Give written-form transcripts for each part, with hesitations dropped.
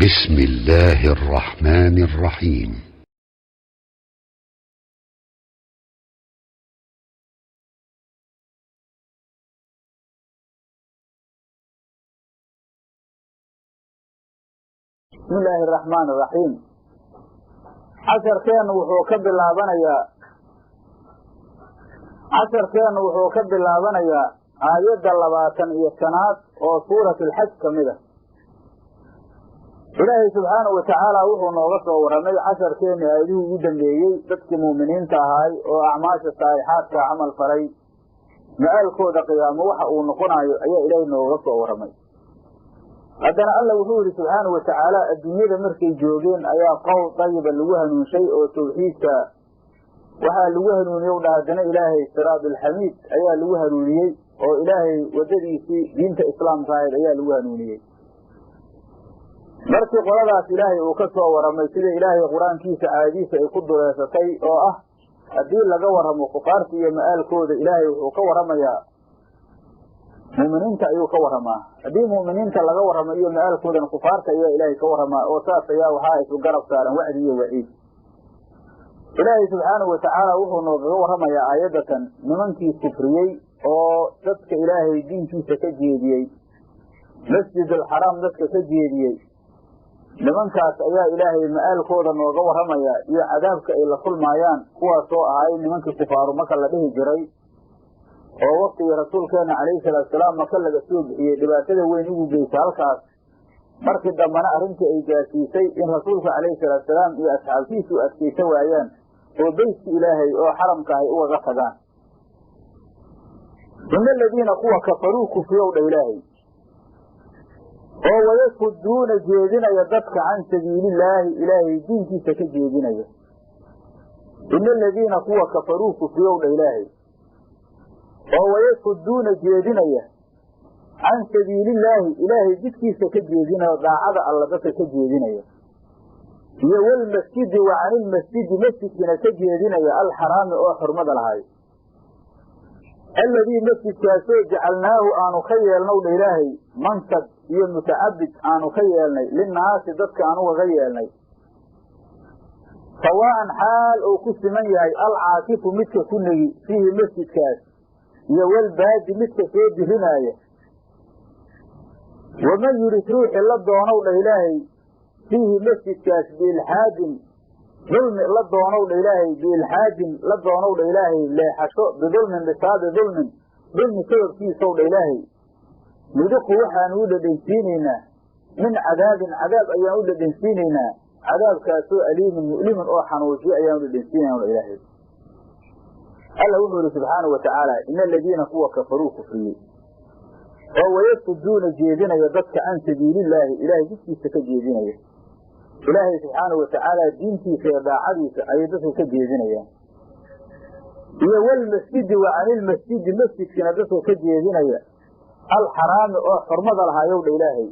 بسم الله الرحمن الرحيم. بسم الله الرحمن الرحيم. عشركeen wuxuu ka bilaabanayaa aayadda 25 oo suuratul Hajj kamida. Ilaahay subhanahu wa ta'ala wuxuu nooga soo waramay casharkeen aayadii ugu dambeeyay dadkii muuminiinta ahaa oo acmaasha saalixaadka amal faray maalkooda qiyaamo waxa uu noqonayo ayaa Ilaahay nooga soo waramay. haddana Allah wuxuu yiri subhanahu wa ta'ala adduunyada markay joogeen ayaa qowl tayyib lagu hanuunshay oo tawxiidka waxa lagu hanuuniyay haddana Ilaahay siraadul hamiid ayaa lagu hanuuniyay oo Ilaahay wadadiisii diinta islaamka ayaa lagu hanuuniyay. markii qoladaas Ilaahay uu ka soo waramay sida Ilaahay quraankiisa aayadiisa ay ku dureysatay oo ah hadii laga waramo kufaarta iyo maalkooda Ilaahay wuxuu ka waramayaa muuminiinta ayuu ka waramaa. hadii muuminiinta laga waramo iyo maalkooda kufaarta ayaa Ilaahay ka waramaa oo saas ayaa waxa ay ku garab saaran wacdi iyo waciid. Ilaahay subhanahu wa ta'ala wuxuu nooga waramayaa aayadatan nimankii kufriyay oo dadka Ilaahay diintiisa ka jeediyay masjidul haram dadka ka jeediyay nimankaas ayaa Ilaahay maalkooda nooga waramaya iyo cadaabka ay la kulmayaan kuwaas oo ahay nimankii kufaaru marka la dhihi jiray oo waqtiga rasuulkeena kaleey salaam marka laga soo bixiyay dhibaatada weyn ugu geysay halkaas markii dambana arrintii ay gaarsiisay in rasuulka kaleey salaam iyo asxaabtiisu adkaysan waayaan oo baytka Ilaahay oo xaramka ay uga tagaan. innal ladina kuwa kafaruu kufriyow Ilaahay oo wayasuduuna jeedinaya dadka can sabiilillaahi Ilaahay diinkiisa ka jeedinaya. innal ladina kuwa kafaruu kufriyow Ilaahay oo wayasuduuna jeedinaya can sabiilillaahi Ilaahay jidkiisa ka jeedinaya daacada alla dadka ka jeedinaya iyo wal masjidi wa anil masjidi masjidkina ka jeedinaya al xaraam oo xurmada lahaay alladii masjidkaasoo jacalnaahu aanu ka yeelnow Ilaahay mansab iyo mutacabid aanu ka yeelnay linnaasi dadka aanu uga yeelnay sawaan xaal oo ku siman yahay alcaakifu midka ku negi fiihi masjidkaas iyo walbaadi midka soo bixinaya waman yurid ruuxi la doonow Ilaahay fiihi masjidkaas biilxaadin dulmi la doonow Ilaahay biilxaadin la doonow Ilaahay leexasho bidulmin bisaabi dulmin dulmi sababkiisow Ilaahay nuduqu waxaanu u dhadhansiinaynaa min cadaabin cadaab ayaan u dhadhansiinaynaa cadaabkaasoo aliimin mu'limin oo xanuujiya ayaan u dhadhansiinaynaa Ilaahay. Allah wuxuu yidhi subxaanahu wa tacaala innal ladiina kuwa kafaruu kufriyey oo wayasuduuna jeedinaya dadka can sabiilillaahi Ilaahay jidkiisa ka jeedinaya. Ilaahay subxaanahu wa tacaala diintiisa iyo daacadiisa ayay dadka ka jeedinayaan iyo walmasjidi wa canil masjidi masjidkina dadka ka jeedinaya alxaraami oo xurmada lahaayow Ilaahay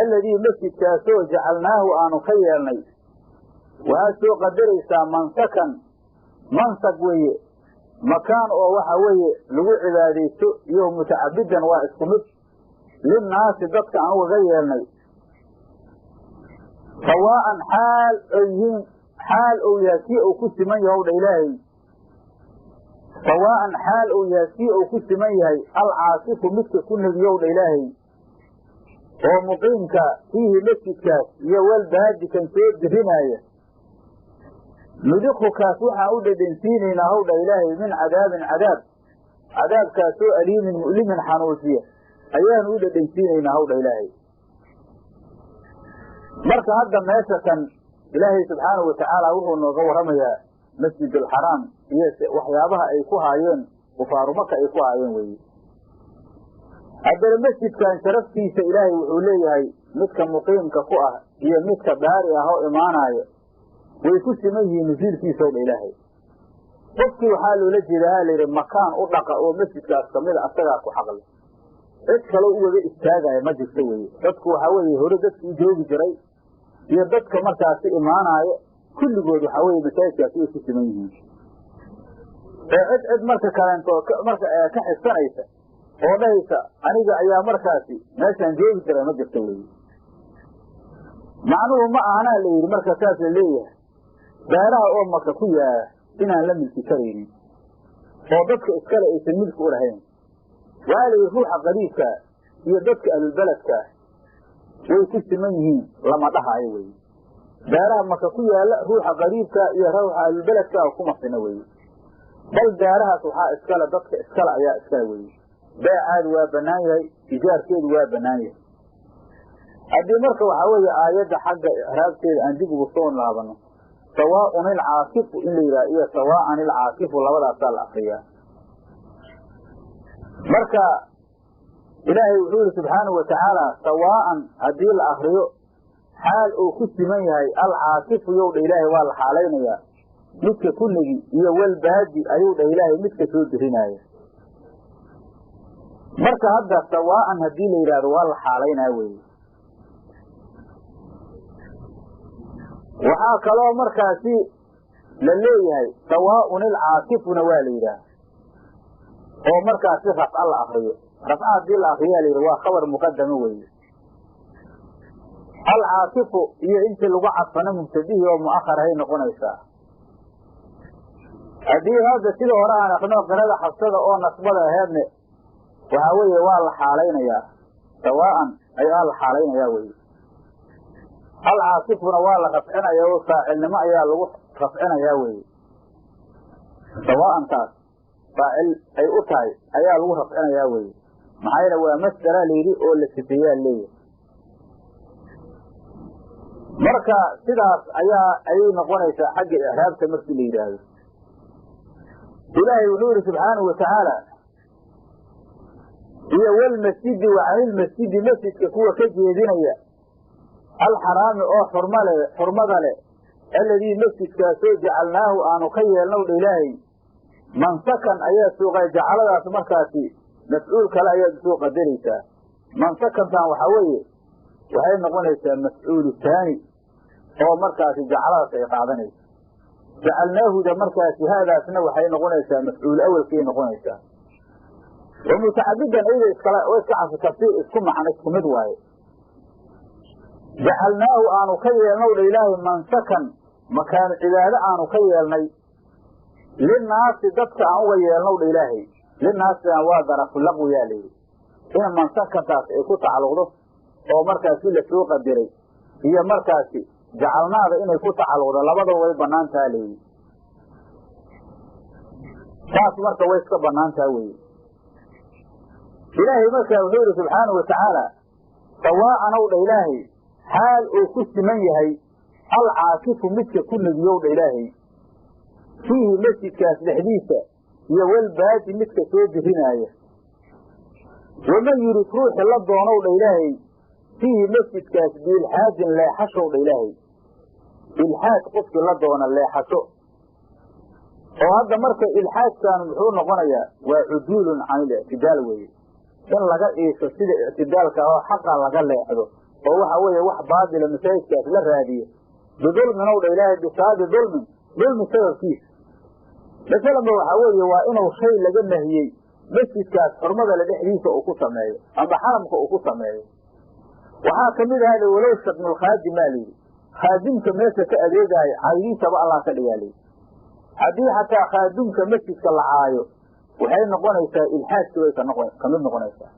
alladii masjidkaasoo jacalnaahu aanu ka yeelnay waxaad soo qadaraysaa mansakan mansag weeye makaan oo waxa weeye lagu cibaadaysto iyo mutacabidan waa isku mid linnaasi dadka aan uga yeelnay sawaan xaal oo yahay kii uu ku siman yahay Ilaahay sawaan xaal oo yahay kii uu ku siman yahay alcaasifu midka ku negiyow Ilaahay oo muqiimka fiihi masjidkaas iyo walbaadi kan soo bixinaya nuduqkaas waxaan u dhadhansiinaynaa hawdha Ilaahay min cadaabin cadaabkaasoo aliimin mu'limin xanuujiya ayaanu u dhadhansiinaynaa hawdha Ilaahay. marka hadda meesha kan Ilaahay subxaanahu wa tacaala wuxuu nooga waramayaa masjidul xaraam iyo waxyaabaha ay ku haayeen kufaaru Maka ay ku haayeen weeye. haddana masjidkan sharaftiisa Ilaahay wuxuu leeyahay midka muqiimka ku ah iyo midka baari ah oo imaanaya way ku siman yihiin nusiilkiisa Ilaahay. qofkii waxaa loola jeedaa layidhi makaan u dhaqa oo masjidkaas kamida asagaa ku xaqle cid kaloo ugaga istaagaya ma jirto weeye. dadku waxaa weeye hore dadku u joogi jiray iyo dadka markaasi imaanaya kulligood waxaa weeye masaajidkaasi way ku siman yihiin ee cid marka kaleento marka ka xigsanaysa oo dhahaysa aniga ayaa markaasi meeshaan joogi jiray ma jirto weeye. macnuhu ma ahanaa la yidhi marka saas la leeyahay beeraha oo maka ku yaala inaan la milki karaynin oo dadka iskale aysan milki u lahayn. waxaa la yidhi ruuxa qariibka iyo dadka ahlulbeledka way ku siman yihiin lama dhahaayo weye. beeraha maka ku yaala ruuxa qariibka iyo ruuxa ahlulbeledka kuma sina weye. bal beerahaas waxaa iskale dadka iskale ayaa iskale weye. beecaadu waa banaan yahay, ijaarkeedu waa banaan yahay. haddii marka waxaa weeye aayadda xagga icraabteeda aan dib ugu soo laabano, sawaaun ilcaakifu in la yidhaha iyo sawaaan ilcaakifu labadaasaa la akriyaa. marka ilaahay wuxuu yihi subxaanahu watacaala sawaaan haddii la akriyo xaal uu ku siman yahay alcaakifu yow dha ilaahay waa la xaalaynayaa midka kunigi iyo walbaadi ayuu dha ilaahay midka soo dirinaaya. marka hadda sawaaan haddii la yidhahdo waa la xaalaynaa weye. waxaa kaloo markaasi la leeyahay sawaaun ilcaakifuna waa la yidhaah oo markaasi rafca la akriyo. rafca haddii la akriyaa la yidhi waa khabar muqadamo weye. alcaakifu iyo intii lagu cadfana mubtadihii oo mu'akhar ahay noqonaysaa. haddii hadda sida hore aan akno qirada xabsada oo nasbada aheedne waxaa weeye waa la xaalaynayaa, sawaaan ayaa la xaalaynayaa weye. alcaakifuna waa la rafcinayaa oo faacilnimo ayaa lagu rafcinayaa weye. sawaantaas faacil ay u tahay ayaa lagu rafcinayaa weye. maxaa yeele waa masdara layidhi oo la sifeeyaa leeyahay. marka sidaas ayay noqonaysaa xagga icraabta markii la yidhaahdo. ilaahay wuxuu yihi subxaanahu watacaala iyo walmasjidi wa canilmasjidi masjidka kuwa ka jeedinaya alxaraami oo xurmada leh alladii masjidkaasoo jacalnaahu aanu ka yeelnow dha ilaahay mansakan ayaa suuqay. jacaladaas markaasi mafcuul kale ayaad soo qadaraysaa. mansakantan waxaa weeye waxay noqonaysaa mafcuulu taani oo markaasi jacaladaas ay qaadanaysa. jacalnaahuda markaasi haadaasna waxay noqonaysaa mafcuul awelkay noqonaysaa. wa mutacadidan iyada iska cafi tafsiir isku macno isku mid waaye. jacalnaahu aanu ka yeelnow dha ilaahay mansakan makaanu cibaado aanu ka yeelnay linaasi dadka aan uga yeelnow dha ilaahay. linaasina waa darafulaqwi yaa layidhi in mansakantaas ay ku tacalluqdo oo markaasi lasoo qadiray iyo markaasi jacalnaada inay ku tacalluqdo labadaba way banaantaha layidhi. taas marka way iska banaantaha weye. ilaahay markaa wuxuu yihi subxaanahu watacaala sawaaan ow dha ilaahay xaal uu ku siman yahay alcaakifu midka ku negiyow dha ilaahay fiihi masjidkaas dhexdiisa iyo walbaadi midka soo dirinaaya. waman yurid ruuxi la doonow dha ilaahay fiihi masjidkaas biilxaadin leexashow dha ilaahay. ilxaad qofkii la doona leexasho oo hadda marka ilxaadkaanu muxuu noqonayaa waa cuduulun can ilictidaal weye. in laga iisho sida ictidaalka oo xaqa laga leexdo oo waxa weeye wax baadila masaajidkaas la raadiyo bidulmin ow dha ilaahay bisaabi dulmi sababkiisa. masalanba waxaa weeye waa inuu shay laga nahiyey masjidkaas xurmada le dhexdiisa uu ku sameeyo ama xaramka uu ku sameeyo. waxaa kamid aha walow shatnulkhaadim aa layidhi khaadimka meesha ka adeegaayo caydiisaba allah ka dhigaa layidhi. haddii xataa khaadimka masjidka la caayo waxay noqonaysaa ilxaadkii way kamid noqonaysaa.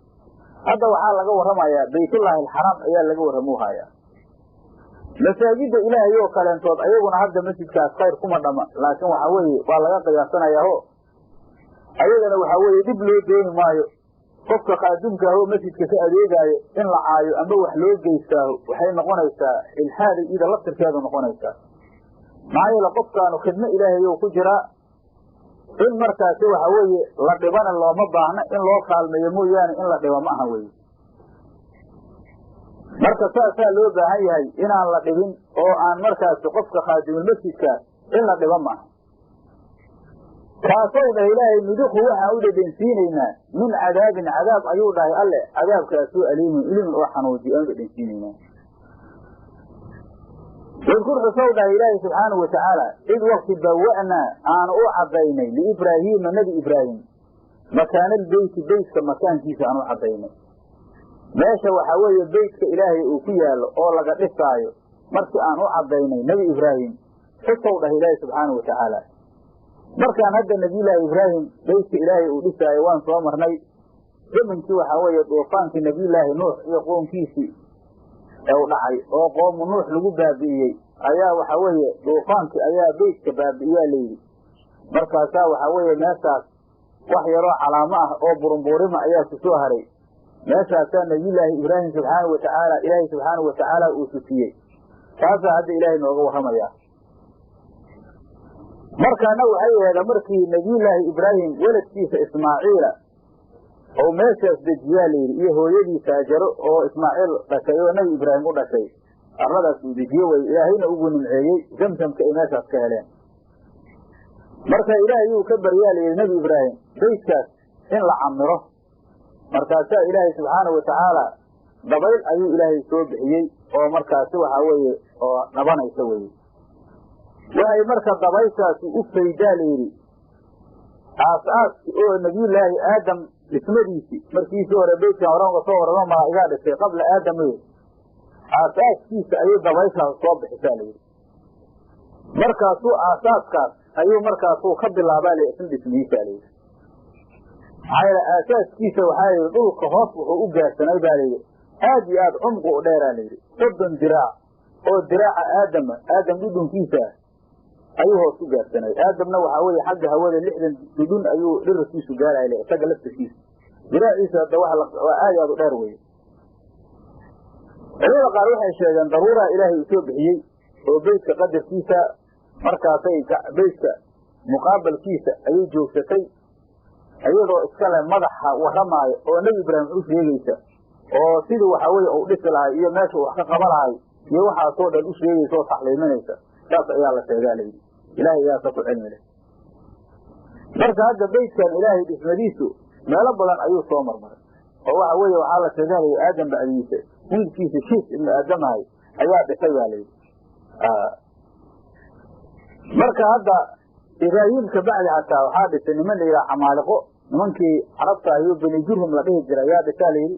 hadda waxaa laga warramayaa baytullaahi alxaraam ayaa laga warramuhayaa. masaajida ilaahay oo kaleentood ayaguna hadda masjidkaas khayr kuma dhama, laakiin waxaa weeye waa laga qiyaasanayaa o ayagana waxaa weeye dhib loo dooni maayo. qofka khaadimka ahoo masjidka ka adeegaayo in la caayo amba wax loo geystaaho waxay noqonaysaa ilxaaday ida laftirkeedu noqonaysaa. maxaa yeele qofkaanu khidmo ilaahay ou ku jiraa in markaasi waxa weeye la dhibana looma baahna, in loo kaalmeeyo mooyaane in la dhibo ma aha weye. marka saasaa loo baahan yahay inaan la dhibin oo aan markaasi qofka khaadimulmasjidka in la dhibo maaha. kaasow dhahay ilaahay nuduqu waxaan u dhedhensiinaynaa min cadaabin cadaab ayuu dhahay alle cadaabkaasoo aliimin ilimin oo xanuuji aan u dhedhensiinaynaa. wadkur xusow dhahay ilaahay subxaanahu watacaala id wakti bawa'naa aanu u cadaynay liibraahiima nebi ibraahim makaanalbeyti beytka makaankiisa aan u cadaynay. meesha waxaa weeye beytka ilaahay uu ku yaallo oo laga dhisaayo markii aan u cadaynay nebi ibraahim xusow dhah ilaahi subxaanahu watacaala. markaan hadda nebiyullaahi ibraahim beytka ilaahay uu dhisaayo waan soo marnay zamankii waxaa weeye duufaankii nebiyullaahi nuux iyo qoomkiisii ee u dhacay oo qoomu nuux lagu baabi'iyey ayaa waxaa weeye duufaankii ayaa beytka baabi'iyaa layidhi. markaasaa waxaa weeye meeshaas wax yaroo calaamo ah oo burunbuurima ayaa ku soo haray. meeshaasaa nebiyullaahi ibraahim subxaanahu watacaala ilaahay subxaanahu watacaala uu tusiyey. taasaa hadda ilaahay nooga warramayaa. markaana waxay aheeda markii nebiyullaahi ibraahim weladkiisa ismaaciila oo meeshaas dejiyaa layidhi iyo hooyadiisa hajaro oo ismaaciil dhashay oo nebi ibraahim u dhashay arladaas uu dejiye wey ilaahayna ugu nimceeyey zamsamka ay meeshaas ka heleen. marka ilaahay yuu ka baryaa layidhi nebi ibraahim beytkaas in la camiro. markaasaa ilaahay subxaanahu watacaala dabayl ayuu ilaahay soo bixiyey oo markaasi waxaa weeye oo dhabanaysa weye. waxay marka dabayshaasi u faydaa layidhi aas-aaski oo nebiyullaahi aadam dhismadiisii markiisii hore beytkan horan uga soo warramo malaa'igaa dhisay qabla aadam wey aasaaskiisa ayay dabayshaas soo bixisaa layidhi. markaasuu aasaaskaas ayuu markaasuu ka bilaabaa la isin dhismihiisa layidhi. maxaa yeele aasaaskiisa waxaa layidhi dhulka hoos wuxuu u gaarsanay baa layidhi aad iyo aad cumqu u dheeraa layidhi 30 diraac oo diraaca aadam dhudhunkiisa ah ayuu hoos u gaarsanay. aadamna waxaa weeye xagga hawada 60 dhudhun ayuu dhirarkiisu gaaraya isaga laftirkiisa diraaciisa hadda waa aad iyo aad u dheer weye. culimada qaar waxay sheegeen daruuraa ilaahay uu soo bixiyey oo beytka qadarkiisa markaasay beytka muqaabalkiisa ayay joogsatay iyadoo iska leh madaxa warramaayo oo nebi ibraahim u sheegaysa oo sidii waxaa weeye uu dhisi lahay iyo meesha wax ka qaba lahay iyo waxaasoo dhan u sheegaysa oo taxliiminaysa. saas ayaa la sheegaa layidhi ilaahay ayaasa ku cilmi leh. marka hadda beytkan ilaahay dhismadiisu meelo badan ayuu soo marmaray oo waxa weeye waxaa la sheegaa layidhi aadam bacdiisa wiilkiisa shiis ibnu aadamahay ayaa dhisay baa layidhi. marka hadda ibraahim ka bacdi xataa waxaa dhisay niman la yidhaha xamaaliqo nimankii carabta ahiyo bani jurhum la dhihi jira ayaa dhisaa layidhi.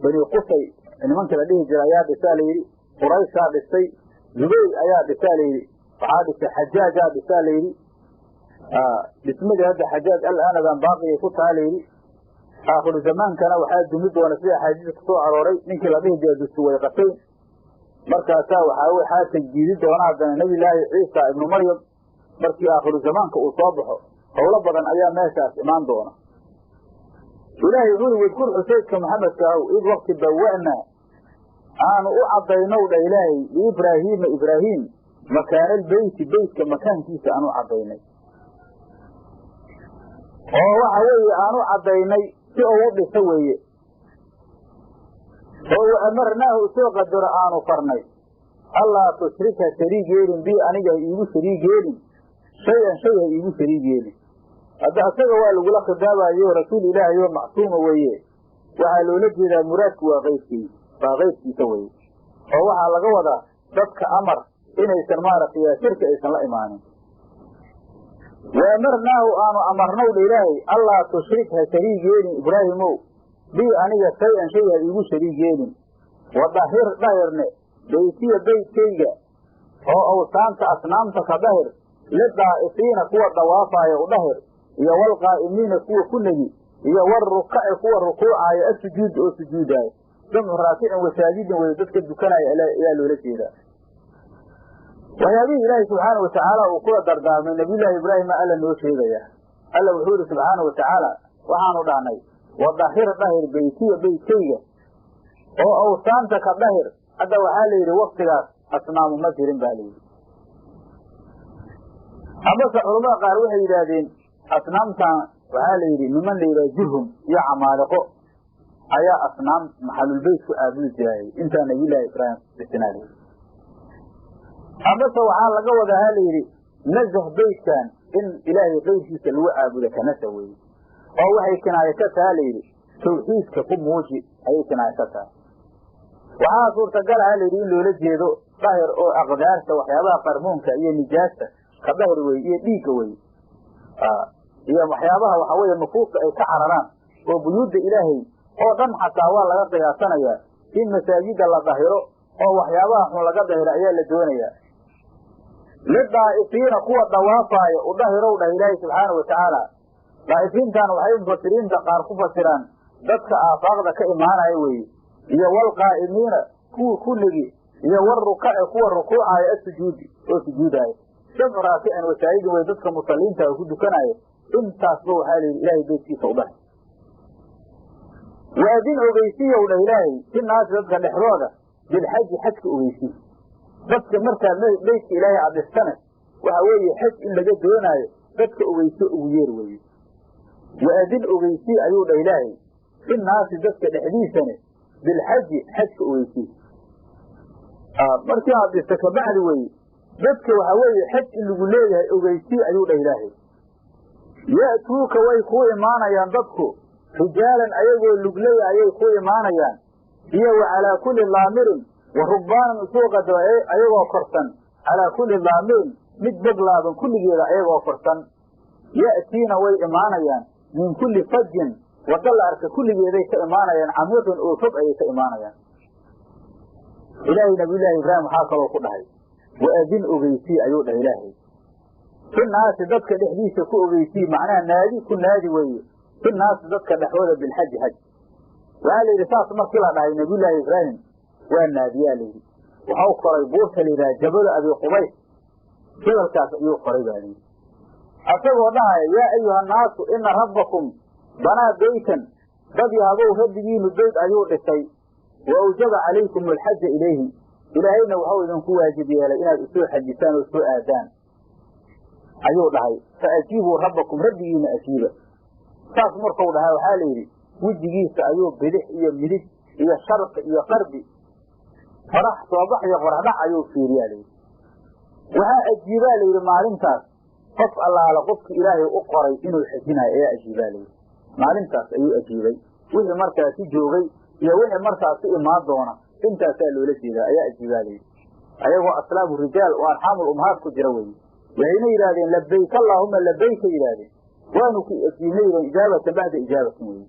bani qusay nimankii la dhihi jira ayaa dhisaa layidhi. qurayshaa dhistay zubayr ayaa dhisaa layidhi. waxaa dhisay xajaajaa dhisaa layidhi. dhismadii hadda xajaaj alaanadan baaqiyay ku taha layidhi. aakhiru zamaankana waxaa dumi doona sida axaadiis ku soo arooray ninkii la dhihi jira dusuwayqatayn. markaasaa waxaa tajdiidi doona haddana nebillaahi ciisa ibnu maryam markii aakhiru zamaanka uu soo baxo howlo badan ayaa meeshaas imaan doona. ilaahay wuxuu yidhi wadkur xusaydka maxamedka ahow id wakti bawa'naa aanu u caddaynow dha ilaahay liibraahiima ibraahim makaanalbeyti beytka makaankiisa aan u caddaynay oo waxa weeye aan u caddaynay si uu u dhiso weeye oo wa amarnaahu soo qadaro aanu farnay allaa tushrika shariig yeelin bi aniga ha iigu shariig yeelin shay-an shay ha iigu shariig yeelin. hadda asaga waa lagula khidaabayo rasuul ilaahay oo macsuuma weeye waxaa loola jeedaa muraadku waa qaybkiisa weye oo waxaa laga wadaa dadka amar inaysan maaragtay shirka aysan la imaanin. wa amarnaahu aanu amarnow dha ilaahay allaa tushrik ha shariig yeelin ibraahimow bi aniga shay-an shay ha iigu shariig yeelin wadahir dhahirne beytiya beytkayga oo awsaanta asnaamta ka dhahir lidaa'ifiina kuwa dhawaafaayo u dhahir iyo walqaa'imiina kuwa ku negi iyo walrukaci kuwa rukuucaayo asujuud oo sujuudaayo jamcu raakicin wasaajidin wey dadka dukanaya ayaa loola jeedaa. waxyaabihii ilaahay subxaana watacaala uu kula dardaarmay nabiyullaahi ibraahima alla noo sheegayaa. alla wuxuu yihi subxaana watacaala waxaanu dhahnay wadahir dhahir beytiya beytkayga oo awsaanta ka dhahir. hadda waxaa la yidhi waktigaas asnaamu ma jirin ba layidhi. amase culamada qaar waxay yidhaahdeen asnaamtan waxaa la yidhi niman la yidhaha jurhum iyo camaaliqo ayaa asnaam maxalulbeyt ku aabudi jiray intaa nabiyullaahi ibraahim dhisinaa layidhi. amase waxaa laga wadaa ha layidhi nazah beytkan in ilaahay qayrkiisa lagu caabudo kanasa weye oo waxay kinaayo ka taha layidhi tawxiidka ku muuji ayay kinaayo ka tahay. waxaa suurtagal aha layidhi in loola jeedo dahir oo aqdaarta waxyaabaha qarmuunka iyo nijaasta ka dahir weye iyo dhiigga weye iyo waxyaabaha waxa weeye nufuusta ay ka cararaan oo buyuudda ilaahay oo dhan xataa waa laga qiyaasanayaa in masaajida la dahiro oo waxyaabaha xun laga dahiro ayaa la doonayaa lidaa'ifiina kuwa dawaafaayo u dahirow dhah ilaahay subxaana watacaala daa'ifiintan waxay mufasiriinta qaar ku fasiraan dadka aafaaqda ka imaanaya weeye iyo walqaa'imiina kuwa kulligii iyo walrukaci kuwa rukuucaayo asujuudi oo sujuudaayo jamcu raakican wasaa'idi wey dadka musalliinta oo ku dukanaayo intaasba waxaa la yidhi ilaahay beydkiisa u dhahay waadin ogeysiiyow dhah ilaahay si naasi dadka dhexdooda bilxaji xajka ogeysiy dadka markaa beydka ilaahay cadistane waxa weeye xaj in laga doonaayo dadka ogeyso ugu yeer weeye waadin ogeysii ayuu dhah ilaahay si naasi dadka dhexdiisane bilxaji xajka ogeysiy markii cadista kabacdi weye dadka waxa weeye xaj in lagu leeyahay ogeysii ayuu dhah ilaahay ya'tuuka way kuu imaanayaan dadku rijaalan ayagoo luglaya ayay ku imaanayaan iyo wa calaa kulli daamirin wa rugbaanan isuu qadaro ayagoo korsan calaa kulli daamirin mid boglaaban kulligeeda ayagoo korsan ya'tiina way imaanayaan min kulli fajin wadda la arka kulligeeday ka imaanayaan camiiqin oo fog ayay ka imaanayaan ilaahay nabiyullaahi ibraahim waxaa kaloo ku dhahay waadin ogeysii ayuu dhah ilaahay si naasi dadka dhexdiisa ku ogeysii macnaha naadi ku naadi weeye si naasi dadka dhexdooda bilxaji xaj waxaa la yidhi saas markii la dhahay nabiyullaahi ibraahim waa naadiyaa layidhi waxau koray buurta la yidhaha jabala abi qubays jabalkaas ayuu koray baa layidhi asagoo dhahaya yaa ayuha naasu ina rabbakum banaa beytan dad yahabow rabbigiinu beyd ayuu dhisay wa awjaba calaykum alxaja ilayhi ilaahayna waxau idinku waajib yeelay inaad usoo xajisaan oo soo aadaan ayuu dhahay fa ajiibuu rabbakum rabbigiina ajiiba saas markuu dhahay waxaa la yidhi wejigiisa ayuu bidix iyo midig iyo sharqi iyo qarbi farax soobax iyo qoraxdhac ayuu fiiriyaa layidhi waxaa ajiibaa layidhi maalintaas qof allaala qofki ilaahay u qoray inuu xajinayo ayaa ajiibaa layidhi maalintaas ayuu ajiibay wixii markaasi joogay iyo wixii markaasi imaan doona intaasaa loola jeedaa ayaa ajiibaa layidhi ayagoo aslaabu rijaal oo arxaamul ummahaad ku jira weye waxayna yidhahdeen labayk allaahuma labayka yidhaahdeen waanu ku ajiibna yidhaheen ijaabatan bacda ijaabatin weye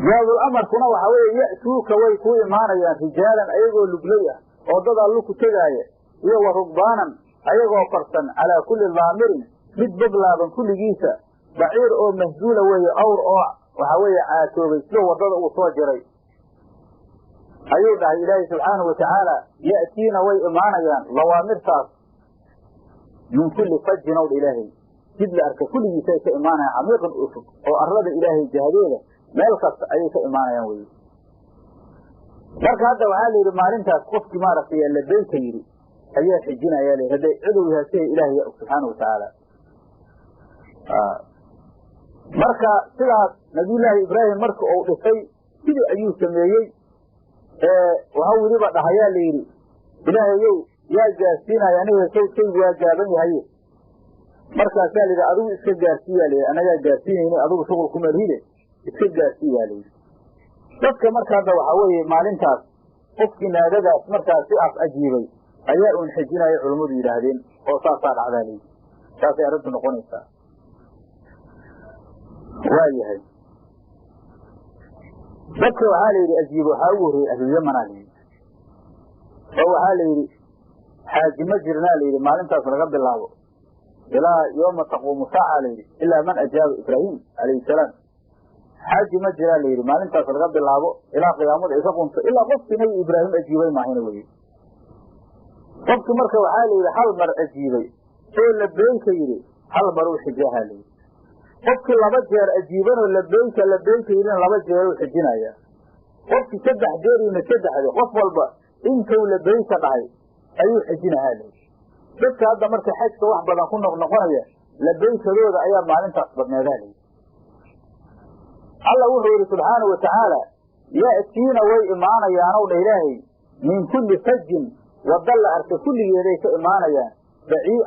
jawaabul amarkuna waxaa weeye ya'tuuka way kuu imaanayaan rijaalan ayagoo luglay ah oo dad allu ku tegaaya iyo wa rugbaanan ayagoo korsan calaa kulli daamirin mid boglaaban kulligiisa baciir oo mahzuula weeye awr oo waxaa weeye caatoobay sida waddada uu soo jiray ayuu dhahay ilaahay subxaanahu watacaala ya'tiina way imaanayaan lawaamirtaas min kulli fajin ow dha ilaahay jid la arka kulligiisay ka imaanayaan camiiqan oo fog oo arlada ilaahay jahadeeda meel kasta ayay ka imaanayaan weye marka hadda waxaa la yidhi maalintaas qofkii maaragtay labayka yidhi ayaa xijinayaa la hadday cidow yahaasee ilaahay subxaana watacaala marka sidaas nabiyullaahi ibraahim marka uu dhisay sidii ayuu sameeyey waxau weliba dhahayaa la yidhi ilaahayow yaa gaarsiinaya aniga sawdkaygu waa gaaban yahaye markaasaa layidhi adigu iska gaarsiiyaa layidhi anagaa gaarsiinayni adigu shuqul ku marhide iska gaarsiiyaa layidhi dadka marka hadda waxaa weeye maalintaas qofkii naadadaas markaas si af ajiibay ayaa uun xejinaya culummadu yidhaahdeen oo saasaa dhacdaa layidhi saasay arrintu noqonaysaa waa yahay dadka waxaa la yidhi ajiibo waxaa ugu horreeyey ahlulyamanaa layidhi oo waxaa la yidhi xaaji ma jirnaa layidhi maalintaas laga bilaabo ilaa yooma taquumu saaca layidhi ilaa man ajaaba ibraahim calayhi salaam xaaji ma jiraa layidhi maalintaas laga bilaabo ilaa qiyaamada ay ka qunto ilaa qofkii nabi ibraahim ajiibay maahayna weye qofkii marka waxaa la yidhi hal mar ajiibay oo labayka yidhi hal mar uu xijaaha layidhi qofkii laba jeer ajiibanoo labayka yidhina laba jeer uu xijinaya qofkii saddex jeer yidhina saddexde qof walba intuu labayka dhahay ayuu xijinahaa layidhi dadka hadda marka xajka wax badan ku noqnoqonaya labaykadooda ayaa maalintaas badneedaa layidhi alla wuxuu yidhi subxaana watacaala ya'tiina way imaanayaanow dha ilaahay min kulli fajin wadda la arka kulligeeday ka imaanayaan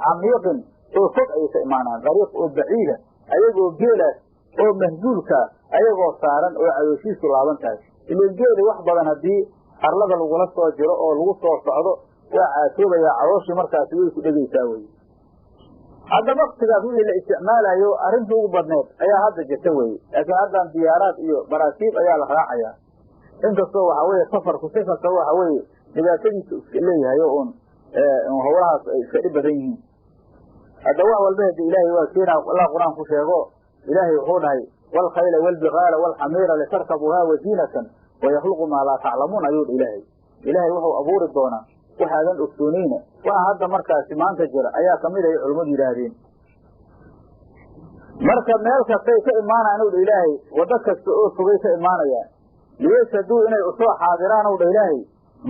camiiqin oo fog ayay ka imaanayaan dariiq oo baciida ayagoo geelaas oo mahzuulkaa ayagoo saaran oo cadooshiisu laaban tahay ilan geeli wax badan haddii arlada lagula soo jiro oo lagu soo socdo waa caatoobayaa cadooshii markaasi way ku dhegaysaa weye hadda waktigaas wixii la isticmaalayo arrinta ugu badneed ayaa hadda jirta weye laakiin haddaan diyaaraad iyo maraakiib ayaa la raacayaa inkastoo waxa weeye safarku si kasta waxa weeye dhibaatadiisa iska leeyahay oo howlahaas ay iska dhib badan yihiin. hadda wax walba hadda ilaahay waa keenaa allah qur-aan ku sheego ilaahay wuxuu dhahay walkhayla walbigaala walxamiira litarkabuhaa waziinatan wayakhluqu maa laa taclamuun ayuu ilaahay wuxuu abuuri doonaa waxaadan ogsoonayna waxa hadda markaasi maanta jira ayaa kamid ay culimmadu yidhaahdeen. marka meel kastay ka imaanayaan u dha ilaahay waddo kasta oo fogay ka imaanayaan liyashhaduu inay usoo xaadiraan u dha ilaahay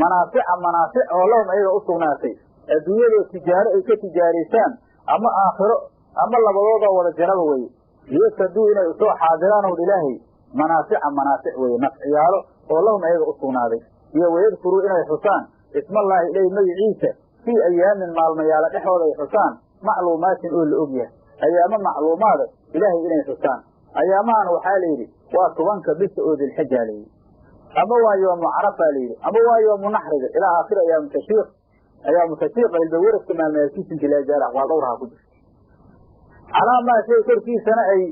manaafic oo lahum ayaga u sugnaatay adduunyadoo tijaaro ay ka tijaaraysaan ama aakhiro ama labadoodoo wada jaraba weye. liyashhaduu inay usoo xaadiraan u dha ilaahay manaafic weye nafciyaalo oo lahum ayaga u sugnaaday iyo wayadkuruu inay xusaan ismallaahi ilaahi magiciisa fii ayaamin maalmayaala dhexooda ay xusaan macluumaatin oo la ogyahay ayaamo macluumaada ilaahay inay xusaan. ayaamahan waxaa layidhi waa 10 bisha oo dilxijaa layidhi ama waa yoomu carafaa layidhi ama waa yoomu naxriga ilaa aakhir ayaamu tashriiqa ilbawaradka maalmayaalkiisa intii laga gaara aqwaal dhowraha ku jirta. calaa maa shay korkiisana ay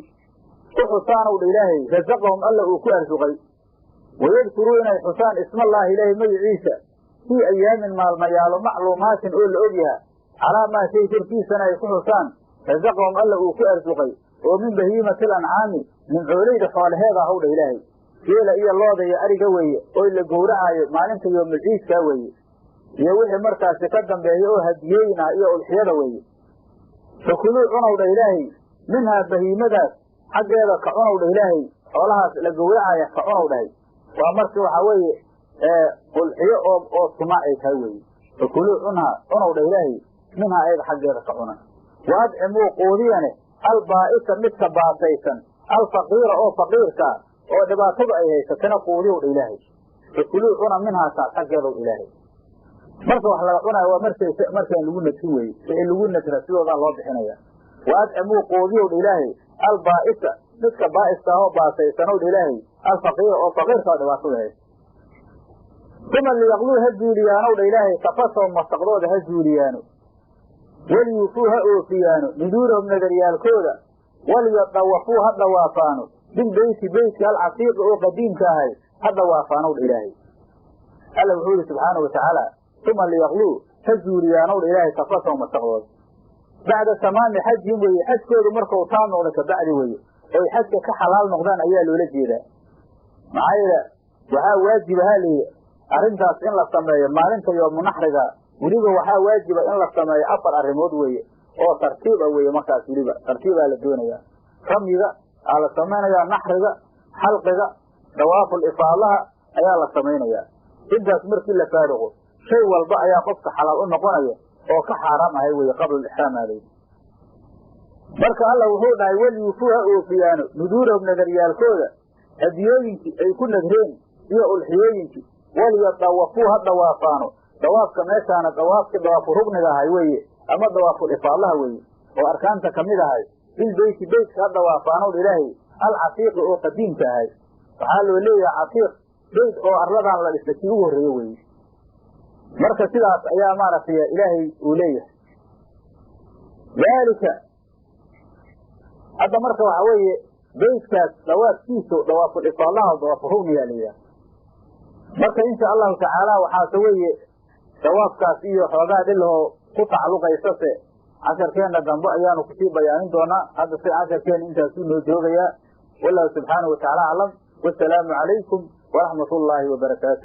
ku xusaan ow dha ilaahay rasaqahum alla uu ku arsuqay wayadkuruu inay xusaan ismallaahi ilaahay magiciisa fii ayaamin maalmayaalo macluumaatin oo la ogyaha calaa maa shay korkiisana ay ku xusaan rasaqahum alla uu ku arsuqay oo min bahiimati lancaami nimcooleyda xoolaheeda ah ow dha ilaahay geela iyo looda iyo ariga weeye oo la gowracaayo maalinta yoomulciidkaa weeye iyo wixii markaasi ka dambeeya oo hadiyooyin ah iyo udxiyada weeye. fakuluu cunow dha ilaahay minhaa bahiimadaas xaggeeda ka cunow dha ilaahay xoolahaas la gowracaya ka cunow dhahay waa marka waxaa weeye udxiyo oo tuma ay tahay weeye. fakuluu cunow dha ilaahay minhaa ayaga xaggeeda ka cuna wa adcimuu quudiyane albaa'isa midka baasaysan alfaqiira oo faqiirkaa oo dhibaatada ay haysatana quudiyow dha ilaahay. fakuluu cuna minhaasaas xaggeedaw ilaahay. marka wax laga cunaayo waa markaan lagu nadrin weye wixii lagu nadra sidoodaa loo bixinaya. wa adcimuu quudiyow dha ilaahay albaa'isa midka baa'iskaah oo baasaysanow dha ilaahay alfaqiira oo faqiirka oo dhibaatada haysa. uma liyaqluu ha zuuliyaanow dha ilaahay tafasow masaqdooda ha zuuliyaano waliyufuu ha oofiyaano nuduurahum nadaryaalkooda waliyadawafuu ha dhawaafaano bilbeyti beytka alcasiiqi oo qadiimka ahay ha dhawaafaanow dha ilaahay. alla wuxuu yihi subxaana watacaala uma liyaqluu ha zuuliyaanow dha ilaahay tafasow masaqdooda bacda tamaami xajihim weye xajkoodu markau taam noqda kabacdi weye oy xajka ka xalaal noqdaan ayaa loola jeedaa. maxaa yeele waxaa waajiba ha layidhi arrintaas in la sameeyo maalinta yoomu naxriga weliba waxaa waajiba in la sameeyo 4 arrimood weeye oo tartiiba weye. markaas weliba tartiibaa la doonayaa. ramyiga aa la samaynayaa, naxriga, xalqiga, dawaaful ifaadaha ayaa la samaynayaa. intaas markii la faaruqo shay walba ayaa qofka xalaal u noqonaya oo ka xaaraam ahay weye qabla lixraam aalaydi. marka alla wuxuu dhahay waliyufuu ha oofiyaano nuduurahum nadaryaalkooda hadiyooyinkii ay ku nadreen iyo ulxiyooyinkii waliyadawafuu ha dhawaafaano. dawaafka meeshaana dawaafu rugniga ahay weeye ama dawaaful ifaadaha weeye oo arkaanta kamid ahay bilbeyti beytka ha dhawaafaanow dha ilaahay alcatiiqi oo qadiimka ahay. waxaa loo leeyahay catiiq beyt oo arladaan la dhisay kii ugu horreeye weeye. marka sidaas ayaa maaragtay ilaahay uu leeyahay. daalika hadda marka waxaa weeye beytkaas dawaafkiisu dawaaful ifaadaha dawaafu rugnigaa layidhaha. marka insha allahu tacaala waxaase weeye dawaafkaas iyo xoogaa dhilahoo ku tacalluqaysase casharkeenna dambe ayaanu kusii bayaanin doonaa. hadda si casharkeena intaasuu noo joogayaa. wallahu subxaanahu watacaala aclam. wasalaamu calaykum waraxmat ullaahi wabarakaatu.